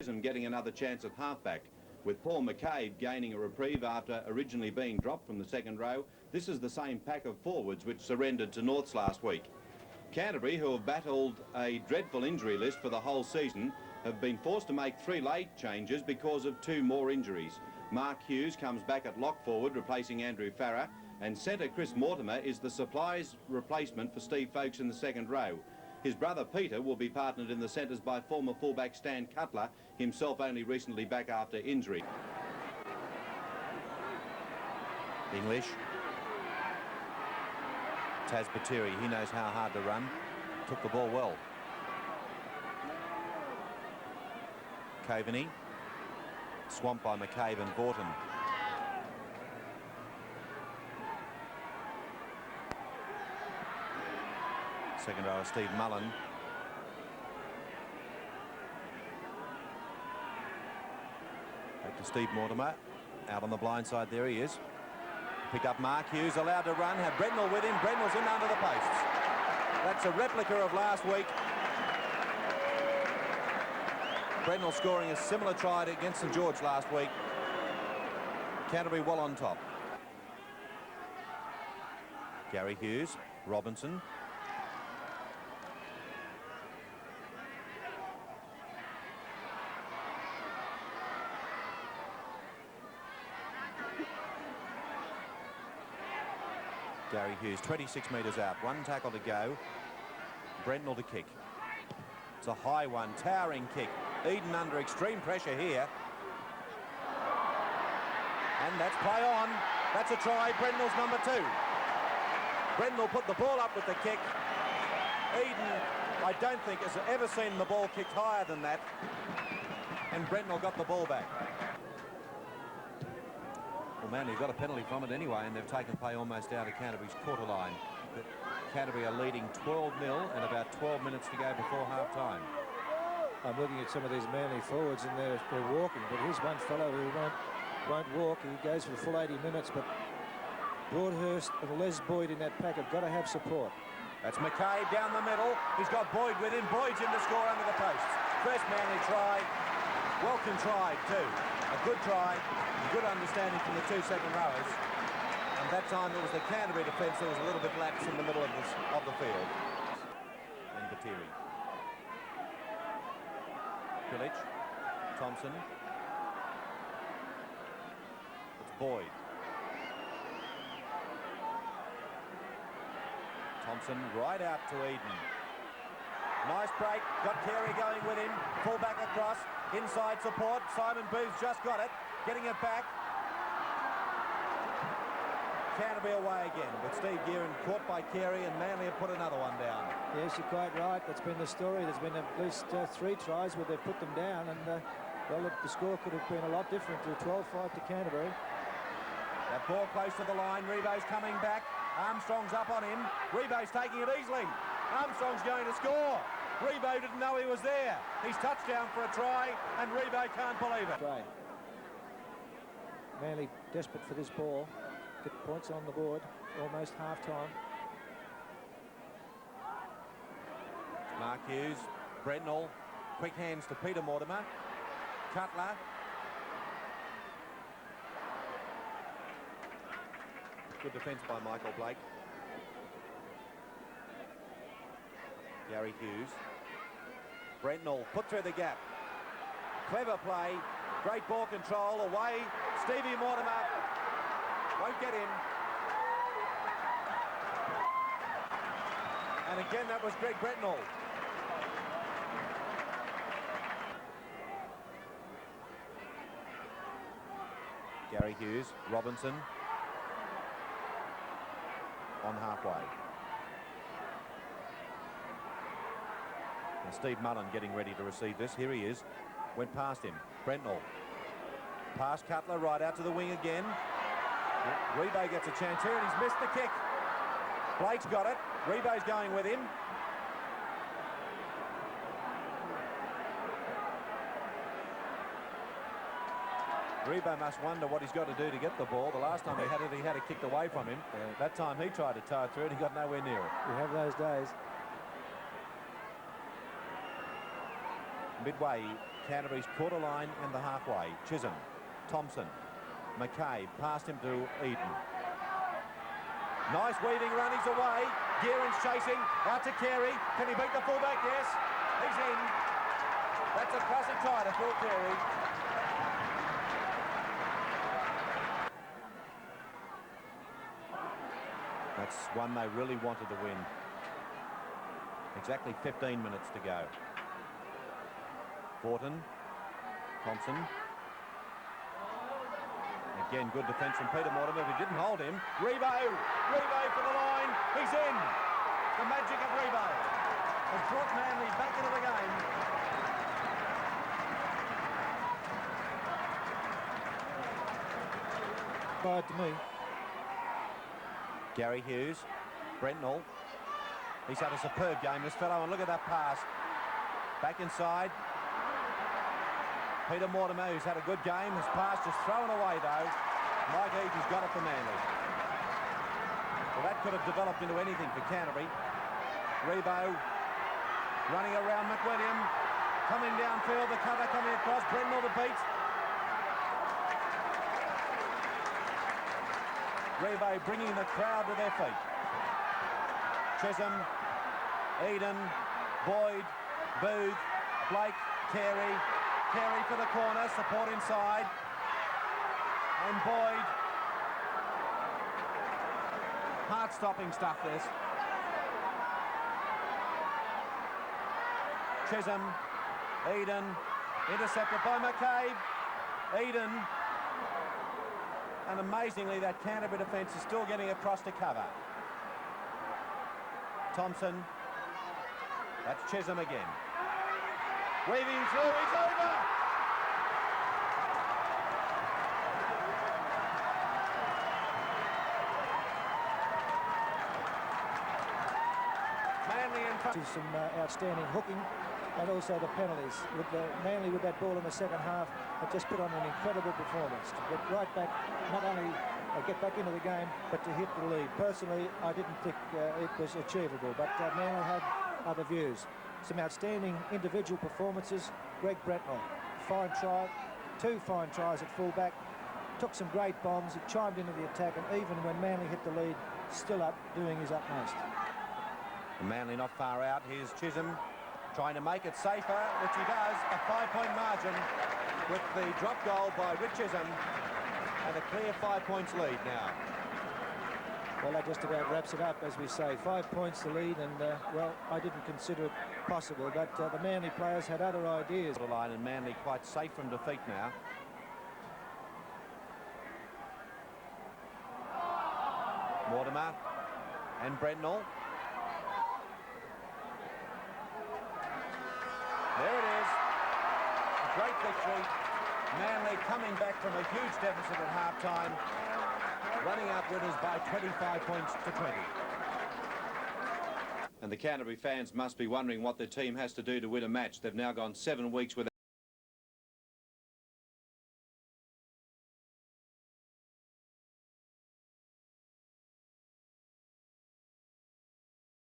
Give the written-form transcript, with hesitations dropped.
and getting another chance at halfback. With Paul McCabe gaining a reprieve after originally being dropped from the second row, this is the same pack of forwards which surrendered to Norths last week. Canterbury, who have battled a dreadful injury list for the whole season, have been forced to make 3 late changes because of 2 more injuries. Mark Hughes comes back at lock forward, replacing Andrew Farrer, and centre Chris Mortimer is the supplies replacement for Steve Folkes in the second row. His brother Peter will be partnered in the centres by former fullback Stan Cutler, himself only recently back after injury. English. Taz Batiri, he knows how hard to run. Took the ball well. Caveney. Swamped by McCabe and Vaughton. Second row, Steve Mullen. Back to Steve Mortimer. Out on the blind side, there he is. Pick up Mark Hughes, allowed to run. Have Brendel with him. Brendel's in under the posts. That's a replica of last week. Brendel scoring a similar try against St George last week. Canterbury well on top. Gary Hughes, Robinson. Gary Hughes, 26 metres out. 1 tackle to go. Brendel to kick. It's a high one, towering kick. Eden under extreme pressure here. And that's play on. That's a try. Brendel's number 2. Brendel put the ball up with the kick. Eden, I don't think, has ever seen the ball kicked higher than that. And Brendel got the ball back. Well, Manly got a penalty from it anyway, and they've taken play almost out of Canterbury's quarter line. But Canterbury are leading 12-0 and about 12 minutes to go before half-time. I'm looking at some of these Manly forwards, and they're walking, but here's one fellow who won't walk. He goes for the full 80 minutes, but Broadhurst and Les Boyd in that pack have got to have support. That's McCabe down the middle. He's got Boyd with him. Boyd's in to score under the posts. First Manly try. Well contrived too. A good try. Good understanding from the 2 second rowers. And that time it was the Canterbury defence that was a little bit lax in the middle of the field. And Batiri. Pillage. Thompson. It's Boyd. Thompson right out to Eden. Nice break. Got Carey going with him. Full back across. Inside support. Simon Booth's just got it. Getting it back. Canterbury away again, but Steve Gearin caught by Carey, and Manly have put another one down. Yes, you're quite right. That's been the story. There's been at least 3 tries where they've put them down, and well, the score could have been a lot different to 12-5 to Canterbury. That ball close to the line. Rebo's coming back. Armstrong's up on him. Rebo's taking it easily. Armstrong's going to score. Rebo didn't know he was there. He's touchdown for a try, and Rebo can't believe it. Right. Manly desperate for this ball. Get points on the board. Almost half-time. Mark Hughes, Brendel, quick hands to Peter Mortimer. Cutler. Good defence by Michael Blake. Gary Hughes. Brendel put through the gap. Clever play. Great ball control. Away. Stevie Mortimer won't get in. And again, that was Greg Brendel. Gary Hughes, Robinson on halfway. And Steve Mullen getting ready to receive this. Here he is. Went past him. Brendel. Past Cutler, right out to the wing again. Rebo gets a chance here, and he's missed the kick. Blake's got it. Rebo's going with him. Rebo must wonder what he's got to do to get the ball. The last time he had it kicked away from him. That time he tried to tow it through, and he got nowhere near it. You have those days. midway, Canterbury's quarter line and the halfway. Chisholm, Thompson, McCabe, past him to Eden. Nice weaving run, he's away. Gearan's chasing, out to Carey. Can he beat the fullback? Yes, he's in. That's a classic try to Phil Carey. That's one they really wanted to win. Exactly 15 minutes to go. Fortin, Thompson. Again, good defence from Peter Mortimer, who didn't hold him. Rebo for the line. He's in. The magic of Rebo has brought Manly back into the game. Fired to me. Gary Hughes, Brentnall. He's had a superb game, this fellow, and look at that pass. Back inside. Peter Mortimer, who's had a good game, his pass just thrown away, though. Mike Eaton's got it for Manly. Well, that could have developed into anything for Canterbury. Rebo running around McWilliam. Coming downfield, the cover coming across. Brentnall the beat. Rebo bringing the crowd to their feet. Chisholm, Eden, Boyd, Booth, Blake, Carey. Carey for the corner, support inside. And Boyd. Heart-stopping stuff, this. Chisholm, Eden, intercepted by McCabe. Eden. And amazingly, that Canterbury defence is still getting across to cover. Thompson. That's Chisholm again. Weaving through, he's over! Manly in front. Some outstanding hooking and also the penalties. Manly with that ball in the second half have just put on an incredible performance to get right back, not only get back into the game, but to hit the lead. Personally, I didn't think it was achievable, but Manly had other views. Some outstanding individual performances. Greg Brentnall, fine try, 2 fine tries at fullback, took some great bombs, he chimed into the attack, and even when Manly hit the lead, still up, doing his utmost. Manly not far out. Here's Chisholm trying to make it safer, which he does. A 5-point margin with the drop goal by Rich Chisholm, and a clear 5 points lead now. Well, that just about wraps it up, as we say. 5 points to lead, and, well, I didn't consider it possible, but the Manly players had other ideas. Line, and Manly quite safe from defeat now. Mortimer and Brentnall. There it is. A great victory. Manly coming back from a huge deficit at half-time, running out winners by 25 points to 20. And the Canterbury fans must be wondering what their team has to do to win a match. They've now gone 7 weeks without